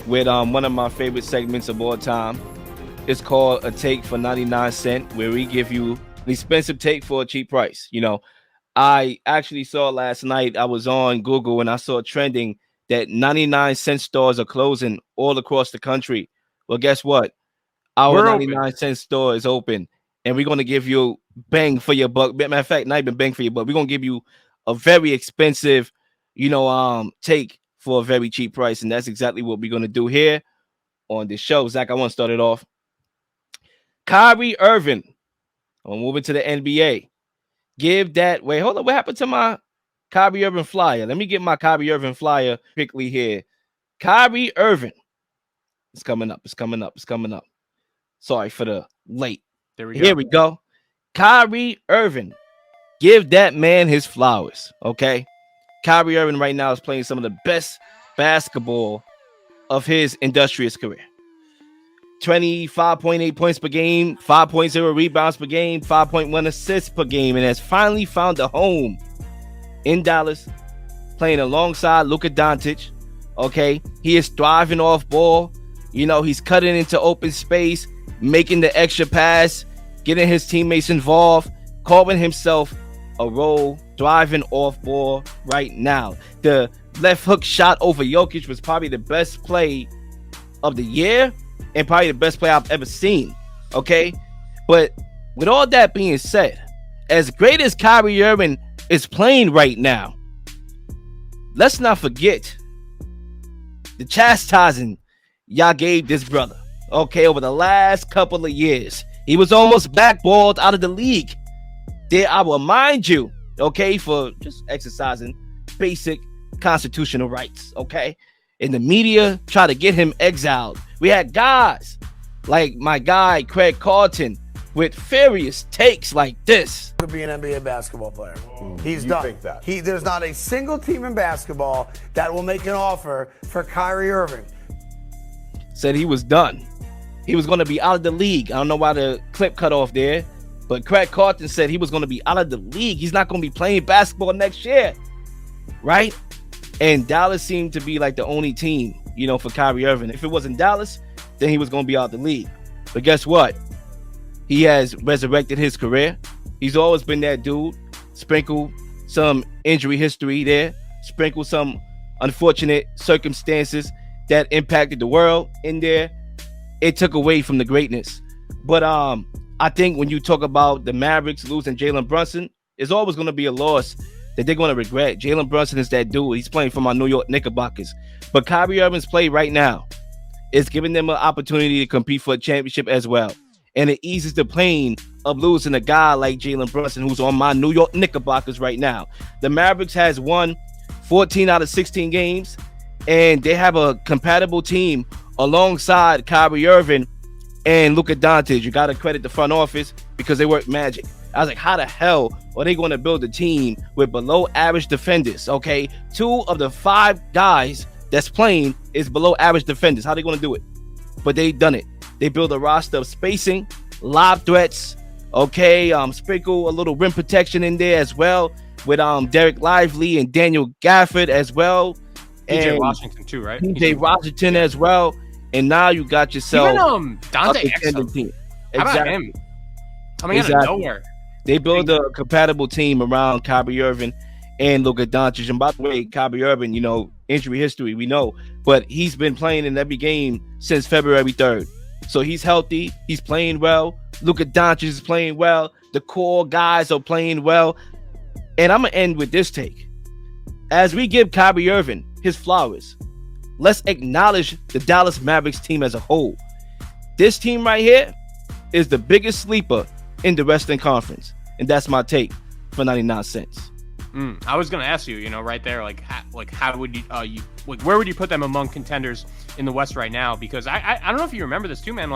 with one of my favorite segments of all time. It's called A Take for 99 Cent, where we give you an expensive take for a cheap price. I actually saw last night, I was on Google and I saw trending that 99-cent stores are closing all across the country. Well, guess what? Our We're open. 99-cent store is open, and we're going to give you bang for your buck. Matter of fact, not even bang for your buck. We're going to give you a very expensive, take for a very cheap price, and that's exactly what we're going to do here on this show. Zach, I want to start it off. Kyrie Irving. I'm moving to the NBA. Wait, hold on. What happened to my Kyrie Irving flyer? Let me get my Kyrie Irving flyer quickly here. Kyrie Irving. It's coming up. Sorry for the late. Here we go. Kyrie Irving. Give that man his flowers, okay? Kyrie Irving right now is playing some of the best basketball of his illustrious career. 25.8 points per game, 5.0 rebounds per game, 5.1 assists per game, and has finally found a home in Dallas, playing alongside Luka Doncic. Okay, he is thriving off ball. He's cutting into open space, making the extra pass, getting his teammates involved, calling himself a role, driving off ball right now. The left hook shot over Jokic was probably the best play of the year and probably the best play I've ever seen. Okay, but with all that being said, as great as Kyrie Irving is playing right now, let's not forget the chastising y'all gave this brother, okay, over the last couple of years. He was almost backballed out of the league. I will remind you, okay, for just exercising basic constitutional rights, okay? And the media tried to get him exiled. We had guys like my guy, Craig Carlton, with furious takes like this. Could be an NBA basketball player. He's you done. Think that? There's not a single team in basketball that will make an offer for Kyrie Irving. Said he was done. He was going to be out of the league. I don't know why the clip cut off there, but Craig Carlton said he was going to be out of the league. He's not going to be playing basketball next year, right? And Dallas seemed to be like the only team, for Kyrie Irving. If it wasn't Dallas, then he was going to be out of the league. But guess what? He has resurrected his career. He's always been that dude. Sprinkle some injury history there. Sprinkle some unfortunate circumstances that impacted the world in there. It took away from the greatness. But I think when you talk about the Mavericks losing Jalen Brunson, it's always going to be a loss that they're going to regret. Jalen Brunson is that dude. He's playing for my New York Knickerbockers. But Kyrie Irving's play right now is giving them an opportunity to compete for a championship as well. And it eases the pain of losing a guy like Jalen Brunson, who's on my New York Knickerbockers right now. The Mavericks has won 14 out of 16 games, and they have a compatible team alongside Kyrie Irving and Luka Doncic. You got to credit the front office because they work magic. I was like, how the hell are they going to build a team with below average defenders? Okay, 2 of the 5 guys that's playing is below average defenders. How are they going to do it? But they done it. They build a roster of spacing, lob threats, okay, sprinkle a little rim protection in there as well with Derek Lively and Daniel Gafford as well. PJ Washington too, right? PJ Washington as well. And now you got yourself even Dante Exum. Team. How about him? Coming out of nowhere. They build a compatible team around Kyrie Irving and Luka Doncic. And by the way, Kyrie Irving, injury history, we know. But he's been playing in every game since February 3rd. So he's healthy. He's playing well. Luka Doncic is playing well. The core guys are playing well. And I'm going to end with this take. As we give Kyrie Irving his flowers, let's acknowledge the Dallas Mavericks team as a whole. This team right here is the biggest sleeper in the Western Conference. And that's my take for 99 cents. I was going to ask you, right there, how would you, where would you put them among contenders in the West right now? Because I don't know if you remember this too, man.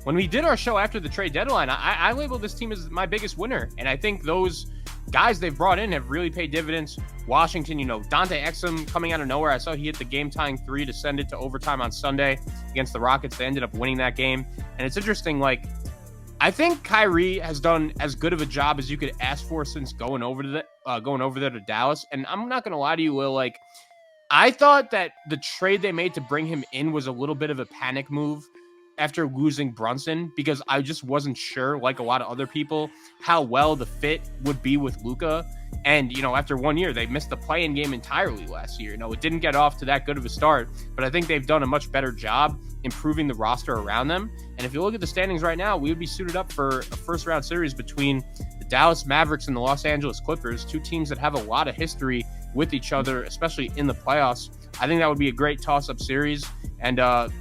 When we did our show after the trade deadline, I labeled this team as my biggest winner. And I think those guys they've brought in have really paid dividends. Washington, Dante Exum coming out of nowhere. I saw he hit the game-tying 3 to send it to overtime on Sunday against the Rockets. They ended up winning that game. And it's interesting, I think Kyrie has done as good of a job as you could ask for since going over there to Dallas. And I'm not going to lie to you, Will, I thought that the trade they made to bring him in was a little bit of a panic move after losing Brunson, because I just wasn't sure, like a lot of other people, how well the fit would be with Luka. And, after 1 year, they missed the play-in game entirely last year. It didn't get off to that good of a start, but I think they've done a much better job improving the roster around them. And if you look at the standings right now, we would be suited up for a first-round series between the Dallas Mavericks and the Los Angeles Clippers, two teams that have a lot of history with each other, especially in the playoffs. I think that would be a great toss-up series. And, the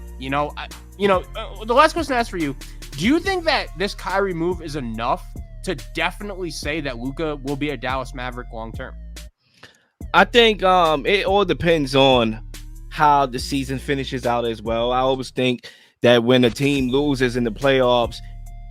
last question I asked for you, do you think that this Kyrie move is enough to definitely say that Luka will be a Dallas Maverick long-term? I think it all depends on how the season finishes out as well. I always think that when a team loses in the playoffs,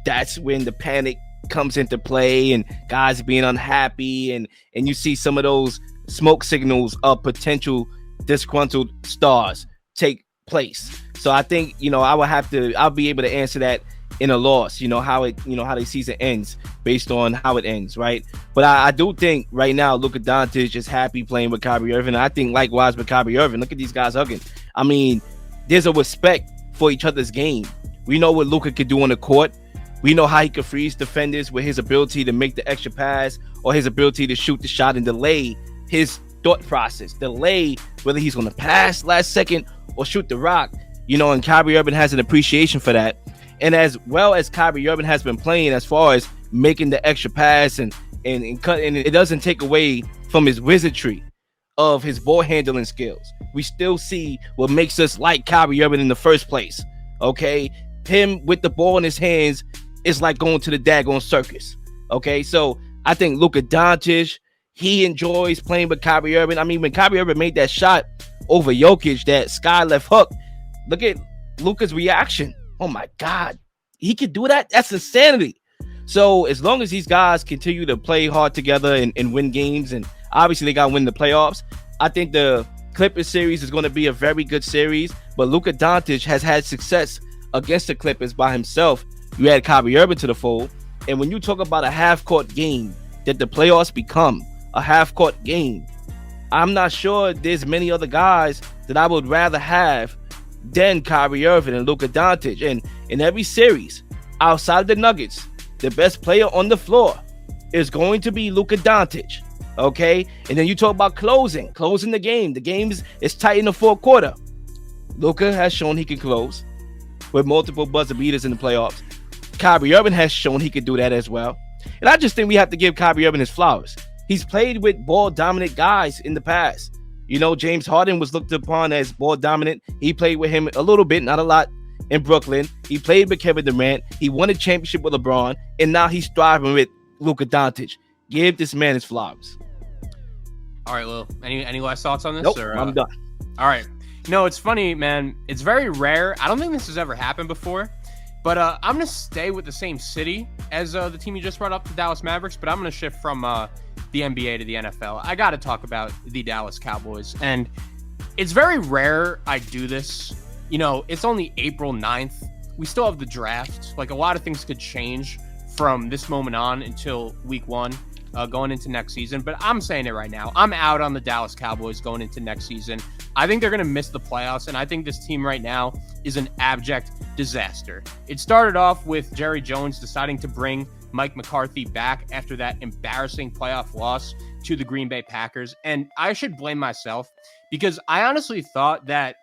that's when the panic comes into play and guys being unhappy, and you see some of those smoke signals of potential disgruntled stars take place. So I think, I'll be able to answer that in a loss, how the season ends based on how it ends, right? But I do think right now Luka Doncic is happy playing with Kyrie Irving. I think likewise with Kyrie Irving. Look at these guys hugging. I mean, there's a respect for each other's game. We know what Luka could do on the court. We know how he could freeze defenders with his ability to make the extra pass or his ability to shoot the shot and delay his thought process, delay whether he's going to pass last second or shoot the rock, and Kyrie Irving has an appreciation for that. And as well as Kyrie Irving has been playing as far as making the extra pass and it doesn't take away from his wizardry of his ball handling skills. We still see what makes us like Kyrie Irving in the first place. Okay, him with the ball in his hands is like going to the daggone circus. Okay, so I think Luka Doncic, he enjoys playing with Kyrie Irving. I mean, when Kyrie Irving made that shot over Jokic, that sky left hook, look at Luka's reaction. Oh my God, he could do that? That's insanity. So as long as these guys continue to play hard together and win games, and obviously they got to win the playoffs, I think the Clippers series is going to be a very good series. But Luka Doncic has had success against the Clippers by himself. You add Kyrie Irving to the fold, and when you talk about a half-court game, that the playoffs become a half-court game, I'm not sure there's many other guys that I would rather have than Kyrie Irving and Luka Doncic. And in every series, outside of the Nuggets, the best player on the floor is going to be Luka Doncic. Okay? And then you talk about closing the game. The game is tight in the fourth quarter. Luka has shown he can close with multiple buzzer beaters in the playoffs. Kyrie Irving has shown he could do that as well. And I just think we have to give Kyrie Irving his flowers. He's played with ball-dominant guys in the past. James Harden was looked upon as ball dominant. He played with him a little bit, not a lot, in Brooklyn. He played with Kevin Durant. He won a championship with LeBron, and now he's thriving with Luka Doncic. Give this man his flowers. All right, Lil. Any last thoughts on this? Nope, or, I'm done. All right. It's funny, man. It's very rare. I don't think this has ever happened before, but I'm going to stay with the same city as the team you just brought up, the Dallas Mavericks, but I'm going to shift from the NBA to the NFL. I got to talk about the Dallas Cowboys, and it's very rare I do this. It's only April 9th. We still have the draft. Like, a lot of things could change from this moment on until week 1, going into next season. But I'm saying it right now. I'm out on the Dallas Cowboys going into next season. I think they're going to miss the playoffs, and I think this team right now is an abject disaster. It started off with Jerry Jones deciding to bring Mike McCarthy back after that embarrassing playoff loss to the Green Bay Packers. And I should blame myself, because I honestly thought that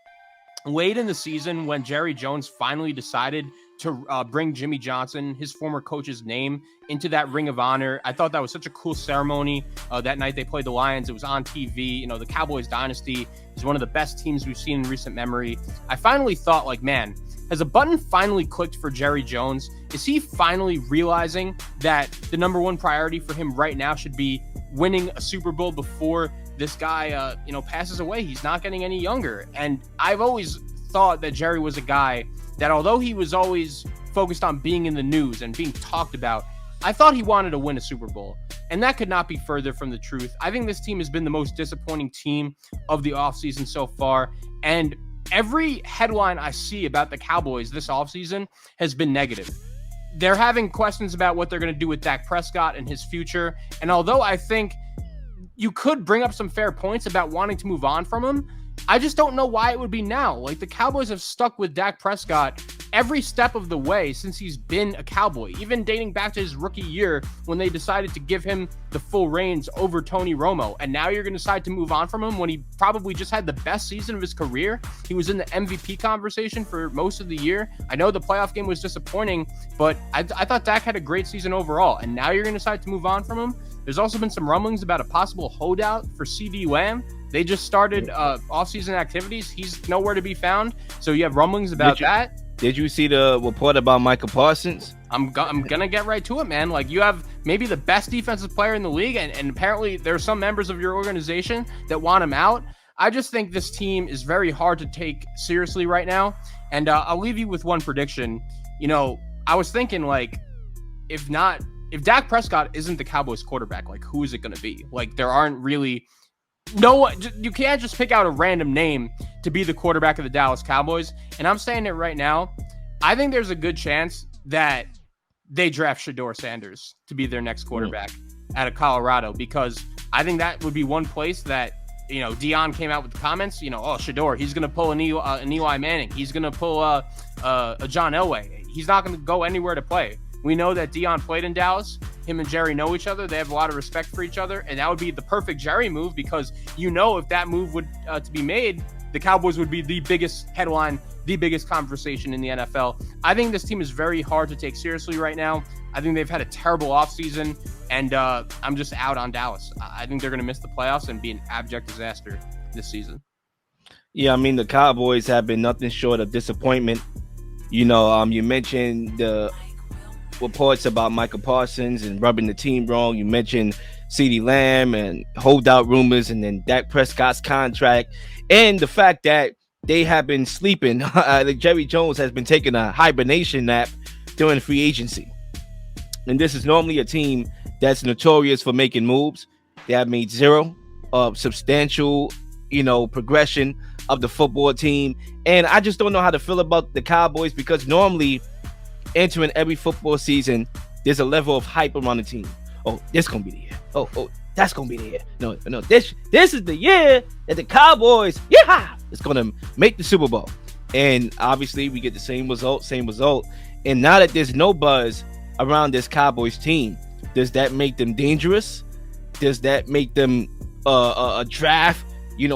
late in the season, when Jerry Jones finally decided to bring Jimmy Johnson, his former coach's name, into that Ring of Honor, I thought that was such a cool ceremony. That night they played the Lions. It was on TV. The Cowboys dynasty is one of the best teams we've seen in recent memory. I finally thought, like, man, has a button finally clicked for Jerry Jones? Is he finally realizing that the number one priority for him right now should be winning a Super Bowl before this guy, passes away? He's not getting any younger. And I've always thought that Jerry was a guy that, although he was always focused on being in the news and being talked about, I thought he wanted to win a Super Bowl. And that could not be further from the truth. I think this team has been the most disappointing team of the offseason so far. And every headline I see about the Cowboys this offseason has been negative. They're having questions about what they're going to do with Dak Prescott and his future. And although I think you could bring up some fair points about wanting to move on from him, I just don't know why it would be now. Like, the Cowboys have stuck with Dak Prescott every step of the way since he's been a Cowboy, even dating back to his rookie year when they decided to give him the full reins over Tony Romo. And now you're going to decide to move on from him when he probably just had the best season of his career. He was in the MVP conversation for most of the year. I know the playoff game was disappointing, but I thought Dak had a great season overall. And now you're going to decide to move on from him. There's also been some rumblings about a possible holdout for CD Lamb. They just started offseason activities. He's nowhere to be found. So you have rumblings about that. Did you see the report about Micah Parsons? I'm gonna get right to it, man. Like, you have maybe the best defensive player in the league, and apparently there are some members of your organization that want him out. I just think this team is very hard to take seriously right now. And I'll leave you with one prediction. You know, I was thinking, like, if Dak Prescott isn't the Cowboys quarterback, like, who is it going to be? Like, there aren't really you can't just pick out a random name to be the quarterback of the Dallas Cowboys. And I'm saying it right now. I think there's a good chance that they draft Shedeur Sanders to be their next quarterback out of Colorado, because I think that would be one place that, you know, Dion came out with the comments, you know, oh, Shedeur, he's going to pull an Eli Manning. He's going to pull a John Elway. He's not going to go anywhere to play. We know that Dion played in Dallas. Him and Jerry know each other. They have a lot of respect for each other. And that would be the perfect Jerry move, because, you know, if that move would to be made, the Cowboys would be the biggest headline, the biggest conversation in the NFL. I think this team is very hard to take seriously right now. I think they've had a terrible offseason, and I'm just out on Dallas. I think they're going to miss the playoffs and be an abject disaster this season. Yeah, I mean, the Cowboys have been nothing short of disappointment. You know, you mentioned the reports about Micah Parsons and rubbing the team wrong. You mentioned CeeDee Lamb and holdout rumors, and then Dak Prescott's contract, and the fact that they have been sleeping. Jerry Jones has been taking a hibernation nap during free agency. And this is normally a team that's notorious for making moves. They have made zero substantial, progression of the football team. And I just don't know how to feel about the Cowboys, because normally entering every football season, there's a level of hype around the team. Oh, this gonna be the year. Oh, that's gonna be the year. No, this is the year that the Cowboys, it's gonna make the Super Bowl. And obviously we get the same result. And now that there's no buzz around this Cowboys team, does that make them dangerous? Does that make them a draft,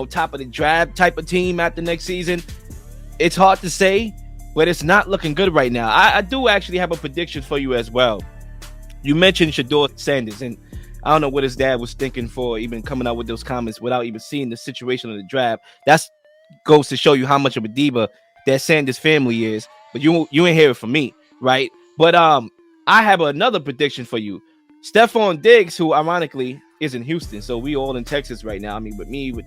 top of the draft type of team after next season? It's hard to say, but it's not looking good right now. I do actually have a prediction for you as well. You mentioned Shedeur Sanders, and I don't know what his dad was thinking for even coming out with those comments without even seeing the situation of the draft. That goes to show you how much of a diva that Sanders family is. But you ain't hear it from me, right? But I have another prediction for you. Stephon Diggs, who ironically is in Houston, so we all in Texas right now. I mean, with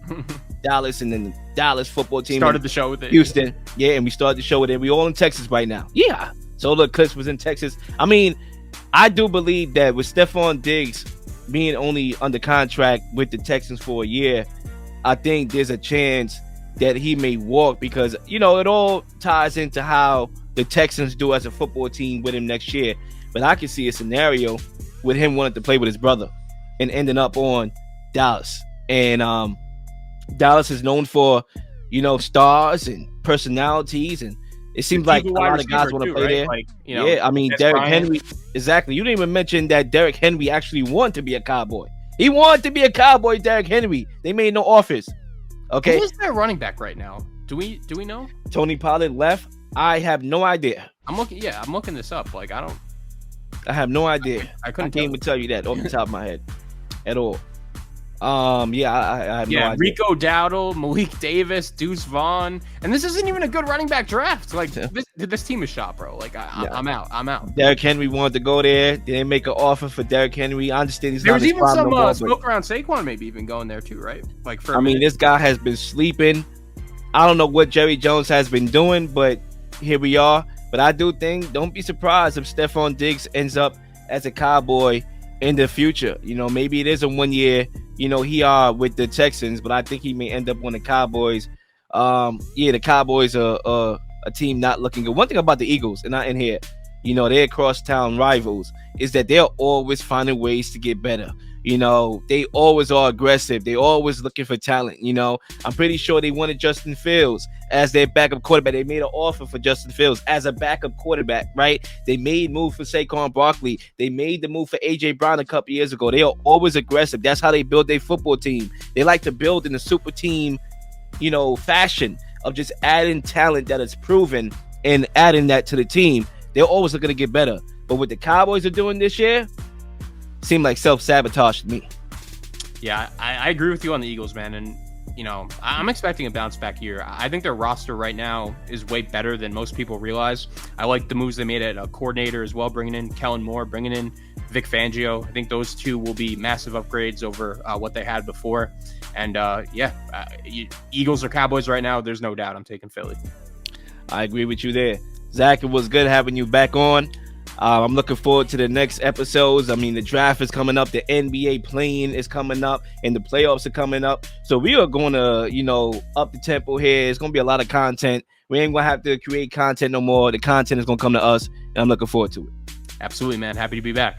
Dallas, and then the Dallas football team started the show with it. Houston, yeah, and we started the show with it. We all in Texas right now, yeah. So the Clips was in Texas. I mean, I do believe that with Stephon Diggs being only under contract with the Texans for a year, I think there's a chance that he may walk, because it all ties into how the Texans do as a football team with him next year. But I can see a scenario with him wanting to play with his brother and ending up on Dallas. And Dallas is known for, stars and personalities, and it seems like a lot of guys want to play there. Like, yeah, I mean, Derrick Henry, exactly. You didn't even mention that Derrick Henry actually wanted to be a Cowboy. He wanted to be a Cowboy, Derrick Henry. They made no offers. Okay. Who is their running back right now? Do we know? Tony Pollard left. I have no idea. I'm looking this up. Like, I have no idea. I can't even tell you that off the top of my head at all. I have no idea. Rico Dowdle, Malik Davis, Deuce Vaughn, and this isn't even a good running back draft. Like, this team is shot, bro. Like, I'm out. Derrick Henry wanted to go there. They didn't make an offer for Derrick Henry. I understand he's There's even some smoke around Saquon, maybe even going there too, right? Like, this guy has been sleeping. I don't know what Jerry Jones has been doing, but here we are. But I do think, don't be surprised if Stephon Diggs ends up as a Cowboy in the future. Maybe it is a 1 year. He are with the Texans, but I think he may end up on the Cowboys. The Cowboys are a team not looking good. One thing about the Eagles, and not in here, they're crosstown rivals, is that they're always finding ways to get better. You know, they always are aggressive. They always looking for talent. You know, I'm pretty sure they wanted Justin Fields as their backup quarterback. They made an offer for Justin Fields as a backup quarterback, right? They made move for Saquon Barkley. They made the move for A.J. Brown a couple years ago. They are always aggressive. That's how they build their football team. They like to build in a super team, you know, fashion of just adding talent that is proven and adding that to the team. They're always looking to get better. But what the Cowboys are doing this year seemed like self-sabotage to me. Yeah, I agree with you on the Eagles, man. And, you know, I'm expecting a bounce back year. I think their roster right now is way better than most people realize. I like the moves they made at a coordinator as well, bringing in Kellen Moore, bringing in Vic Fangio. I think those two will be massive upgrades over what they had before. And, Eagles or Cowboys right now, there's no doubt I'm taking Philly. I agree with you there. Zach, it was good having you back on. I'm looking forward to the next episodes. I mean, the draft is coming up, the NBA playing is coming up, and the playoffs are coming up. So we are going to, you know, up the tempo here. It's going to be a lot of content. We ain't going to have to create content no more. The content is going to come to us, and I'm looking forward to it. Absolutely, man. Happy to be back.